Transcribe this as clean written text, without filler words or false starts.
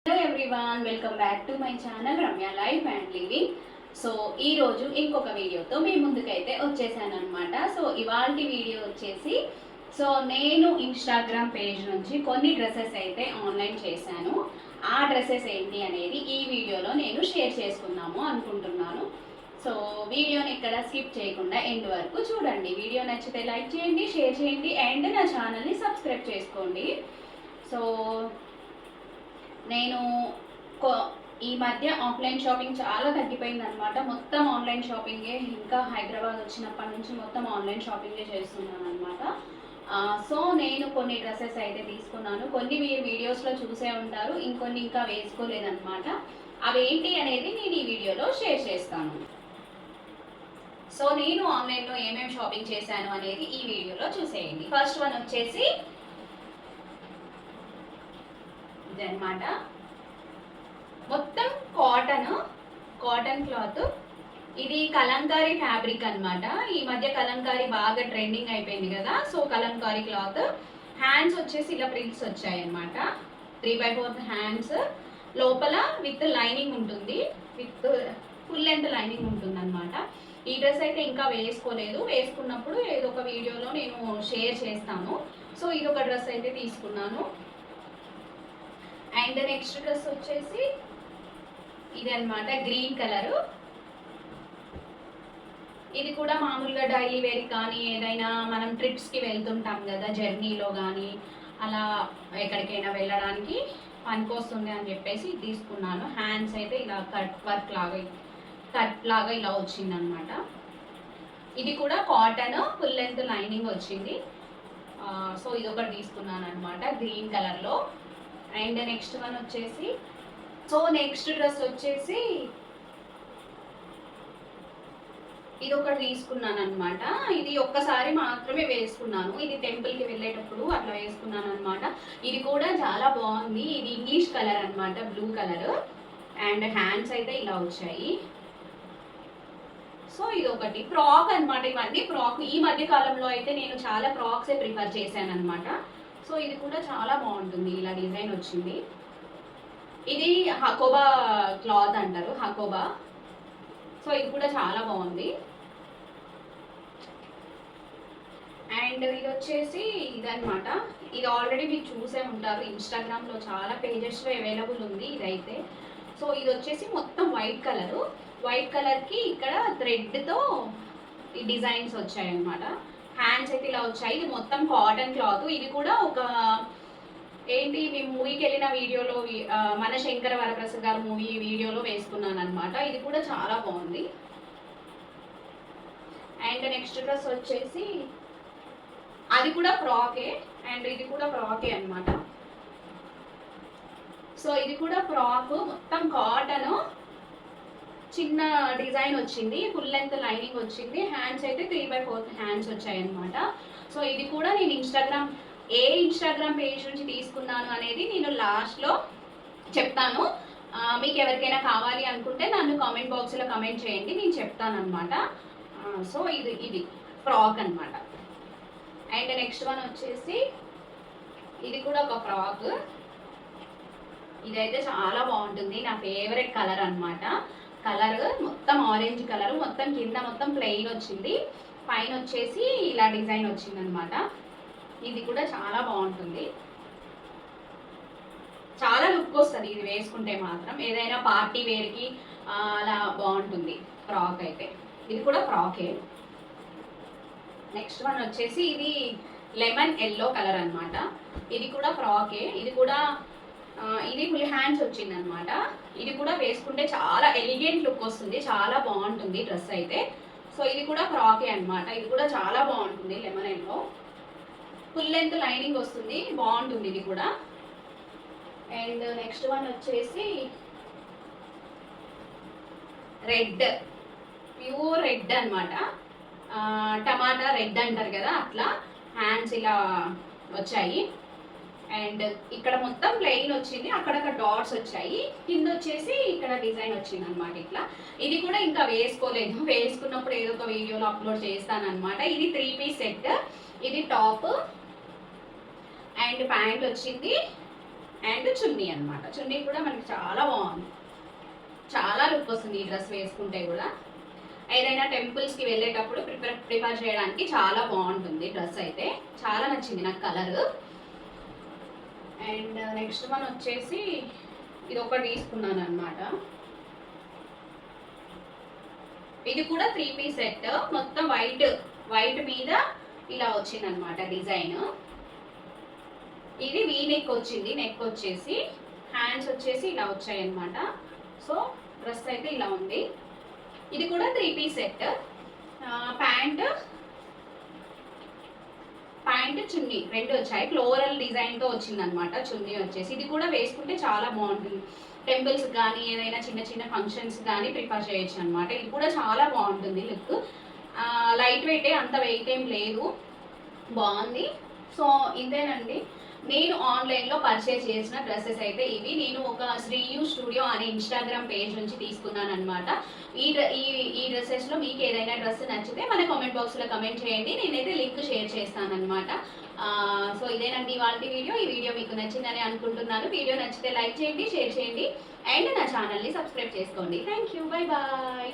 Hello everyone, welcome back to my channel Ramya life and living. So ఈ రోజు ఇంకొక వీడియోతో మీ ముందుకైతే వచ్చేసాను అనమాట. సో ఇవాళ వీడియో వచ్చేసి నేను ఇన్స్టాగ్రామ్ పేజ్ నుంచి కొన్ని డ్రెస్సెస్ అయితే ఆన్లైన్ చేశాను. ఆ డ్రెస్సెస్ ఏంటి అనేది ఈ వీడియోలో నేను షేర్ చేసుకుందాము అనుకుంటున్నాను. సో వీడియోని ఇక్కడ స్కిప్ చేయకుండా ఎండ్ వరకు చూడండి. వీడియో నచ్చితే లైక్ చేయండి, షేర్ చేయండి అండ్ నా ఛానల్ని సబ్స్క్రైబ్ చేసుకోండి. సో నేను ఈ మధ్య ఆఫ్లైన్ షాపింగ్ చాలా తగ్గిపోయింది అనమాట. మొత్తం ఆన్లైన్ షాపింగే. ఇంకా హైదరాబాద్ వచ్చినప్పటి నుంచి మొత్తం ఆన్లైన్ షాపింగే చేస్తున్నాను అనమాట. సో నేను కొన్ని డ్రెస్సెస్ అయితే తీసుకున్నాను. కొన్ని మీరు వీడియోస్లో చూసే ఉంటారు, ఇంకొన్ని ఇంకా వేసుకోలేదన్నమాట. అవి ఏంటి అనేది నేను ఈ వీడియోలో షేర్ చేస్తాను. సో నేను ఆన్లైన్లో ఏమేమి షాపింగ్ చేశాను అనేది ఈ వీడియోలో చూసేయండి. ఫస్ట్ వన్ వచ్చేసి ఇదన్నమాట. మొత్తం కాటన్ క్లాత్. ఇది కలంకారీ ఫ్యాబ్రిక్ అనమాట. ఈ మధ్య కలంకారీ బాగా ట్రెండింగ్ అయిపోయింది కదా. So Kalamkari cloth. హ్యాండ్స్ వచ్చేసి ఇలా ప్రింట్స్ వచ్చాయి అనమాట. 3/4 హ్యాండ్స్. లోపల విత్ లైనింగ్ ఉంటుంది, విత్ ఫుల్ లెంత్ లైనింగ్ ఉంటుంది అనమాట. ఈ డ్రెస్ అయితే ఇంకా వేసుకోలేదు. వేసుకున్నప్పుడు ఏదో ఒక వీడియోలో నేను షేర్ చేస్తాను. సో ఇది ఒక డ్రెస్ అయితే తీసుకున్నాను. అండ్ నెక్స్ట్ డ్రెస్ వచ్చేసి ఇది అనమాట, గ్రీన్ కలరు. ఇది కూడా మామూలుగా డైలీ వేర్ కానీ ఏదైనా మనం ట్రిప్స్కి వెళ్తుంటాం కదా, జర్నీలో కానీ అలా ఎక్కడికైనా వెళ్ళడానికి పనికొస్తుంది అని చెప్పేసి తీసుకున్నాను. హ్యాండ్స్ అయితే ఇలా కట్ లాగా ఇలా వచ్చిందనమాట. ఇది కూడా కాటన్, ఫుల్ లెంత్ లైనింగ్ వచ్చింది. సో ఇది ఒకటి తీసుకున్నాను అనమాట, గ్రీన్ కలర్లో. అండ్ నెక్స్ట్ వన్ వచ్చేసి నెక్స్ట్ డ్రెస్ వచ్చేసి ఇది ఒకటి తీసుకున్నాను అనమాట. ఇది ఒక్కసారి మాత్రమే వేసుకున్నాను. ఇది టెంపుల్కి వెళ్ళేటప్పుడు అట్లా వేసుకున్నాను అనమాట. ఇది కూడా చాలా బాగుంది. ఇది ఇంగ్లీష్ కలర్ అనమాట, బ్లూ కలర్. అండ్ హ్యాండ్స్ అయితే ఇలా వచ్చాయి. సో ఇది ఒకటి ఫ్రాక్ అనమాట. ఇవన్నీ ఫ్రాక్. ఈ మధ్య కాలంలో అయితే నేను చాలా ఫ్రాక్సే ప్రిఫర్ చేశాను అనమాట. సో ఇది కూడా చాలా బాగుంటుంది, ఇలా డిజైన్ వచ్చింది. ఇది హకోబా క్లాత్ అంటారు, హకోబా. సో ఇది కూడా చాలా బాగుంది. అండ్ ఇది వచ్చేసి ఇదనమాట. ఇది ఆల్రెడీ మీరు చూసే ఉంటారు, ఇన్స్టాగ్రామ్లో చాలా పేజెస్లో అవైలబుల్ ఉంది ఇదైతే. సో ఇది వచ్చేసి మొత్తం వైట్ కలరు. వైట్ కలర్కి ఇక్కడ థ్రెడ్తో ఈ డిజైన్స్ వచ్చాయి అనమాట. హ్యాండ్స్ అయితే ఇలా వచ్చాయి. ఇది మొత్తం కాటన్ క్లాత్. ఇది కూడా ఒక ఏంటి, మేము మూవీకి వెళ్ళిన వీడియోలో మన శంకర వరప్రసాద్ గారు మూవీ వీడియోలో వేసుకున్నాను అనమాట. ఇది కూడా చాలా బాగుంది. అండ్ నెక్స్ట్ డ్రెస్ వచ్చేసి అది కూడా ఫ్రాకే. అండ్ ఇది కూడా ఫ్రాకే అనమాట. సో ఇది కూడా ఫ్రాక్, మొత్తం కాటన్, చిన్న డిజైన్ వచ్చింది, ఫుల్ లెంత్ లైనింగ్ వచ్చింది. హ్యాండ్స్ అయితే 3/4 హ్యాండ్స్ వచ్చాయి అనమాట. సో ఇది కూడా నేను ఏ ఇన్స్టాగ్రామ్ పేజ్ నుంచి తీసుకున్నాను అనేది నేను లాస్ట్లో చెప్తాను. మీకు ఎవరికైనా కావాలి అనుకుంటే నన్ను కామెంట్ బాక్స్లో కమెంట్ చేయండి, నేను చెప్తాను అనమాట. సో ఇది ఫ్రాక్ అనమాట. అండ్ నెక్స్ట్ వన్ వచ్చేసి ఇది కూడా ఒక ఫ్రాక్. ఇదైతే చాలా బాగుంటుంది, నా ఫేవరెట్ కలర్ అనమాట. కలర్ మొత్తం ఆరెంజ్ కలర్, మొత్తం కింద మొత్తం ప్లెయిన్ వచ్చింది, పైన వచ్చేసి ఇలా డిజైన్ వచ్చింది అనమాట. ఇది కూడా చాలా బాగుంటుంది, చాలా లుక్ వస్తుంది ఇది వేసుకుంటే మాత్రం. ఏదైనా పార్టీ వేర్కి అలా బాగుంటుంది ఫ్రాక్ అయితే. ఇది కూడా ఫ్రాకే. నెక్స్ట్ వన్ వచ్చేసి ఇది లెమన్ ఎల్లో కలర్ అనమాట. ఇది కూడా ఫ్రాకే. ఇది కూడా ఇది ఫుల్ హ్యాండ్స్ వచ్చింది అనమాట. ఇది కూడా వేసుకుంటే చాలా ఎలిగెంట్ లుక్ వస్తుంది, చాలా బాగుంటుంది డ్రెస్ అయితే. సో ఇది కూడా ఫ్రాకే అనమాట. ఇది కూడా చాలా బాగుంటుంది, lemon yellow, full length lining వస్తుంది, బాగుంటుంది ఇది కూడా. అండ్ నెక్స్ట్ వన్ వచ్చేసి రెడ్, ప్యూర్ రెడ్ అనమాట. టమాటా రెడ్ అంటారు కదా, అట్లా హ్యాండ్స్ ఇలా వచ్చాయి. అండ్ ఇక్కడ మొత్తం ప్లెయిన్ వచ్చింది, అక్కడక్కడ డాట్స్ వచ్చాయి, కింద వచ్చేసి ఇక్కడ డిజైన్ వచ్చింది అనమాట ఇట్లా. ఇది కూడా ఇంకా వేసుకోలేదు, వేసుకున్నప్పుడు ఏదో ఒక వీడియోలో అప్లోడ్ చేస్తాను అనమాట. ఇది 3 పీస్ సెట్. ఇది టాప్ అండ్ ప్యాంట్ వచ్చింది, అండ్ చున్నీ అనమాట. చున్నీ కూడా మనకి చాలా బాగుంది, చాలా లుక్ వస్తుంది ఈ డ్రెస్ వేసుకుంటే కూడా. ఏదైనా టెంపుల్స్కి వెళ్ళేటప్పుడు ప్రిపేర్ చేయడానికి చాలా బాగుంటుంది డ్రెస్ అయితే. చాలా నచ్చింది నాకు కలర్. అండ్ నెక్స్ట్ వన్ వచ్చేసి ఇది ఒకటి తీసుకున్నాను అనమాట. ఇది కూడా 3 పీస్ సెట్, మొత్తం వైట్ మీద ఇలా వచ్చింది అనమాట డిజైన్. ఇది వీ నెక్ వచ్చింది, నెక్ వచ్చేసి హ్యాండ్స్ వచ్చేసి ఇలా వచ్చాయి అనమాట. సో డ్రెస్ అయితే ఇలా ఉంది. ఇది కూడా 3 పీస్ సెట్. ప్యాంట్ చున్నీ రెండు వచ్చాయి, ఫ్లోరల్ డిజైన్తో వచ్చింది అనమాట చున్నీ వచ్చేసి. ఇది కూడా వేసుకుంటే చాలా బాగుంటుంది, టెంపుల్స్ కానీ ఏదైనా చిన్న చిన్న ఫంక్షన్స్ కానీ ప్రిఫర్ చేయొచ్చు అనమాట. ఇది కూడా చాలా బాగుంటుంది లుక్. లైట్ వెయిటే, అంత వెయిట్ ఏం లేదు, బాగుంది. సో ఇంతేనండి నేను ఆన్లైన్లో పర్చేస్ చేసిన డ్రెస్సెస్ అయితే ఇవి. నేను ఒక శ్రీయు స్టూడియో అనే ఇన్స్టాగ్రామ్ పేజ్ నుంచి తీసుకున్నాను అనమాట. ఈ డ్రెస్సెస్లో మీకు ఏదైనా డ్రెస్ నచ్చితే మన కామెంట్ బాక్స్లో కమెంట్ చేయండి, నేనైతే లింక్ షేర్ చేస్తాను అనమాట. సో ఇదేనండి ఇవాళ వీడియో. ఈ వీడియో మీకు నచ్చిందని అనుకుంటున్నాను. వీడియో నచ్చితే లైక్ చేయండి, షేర్ చేయండి, అండ్ నా ఛానల్ని సబ్స్క్రైబ్ చేసుకోండి. Thank you, bye bye.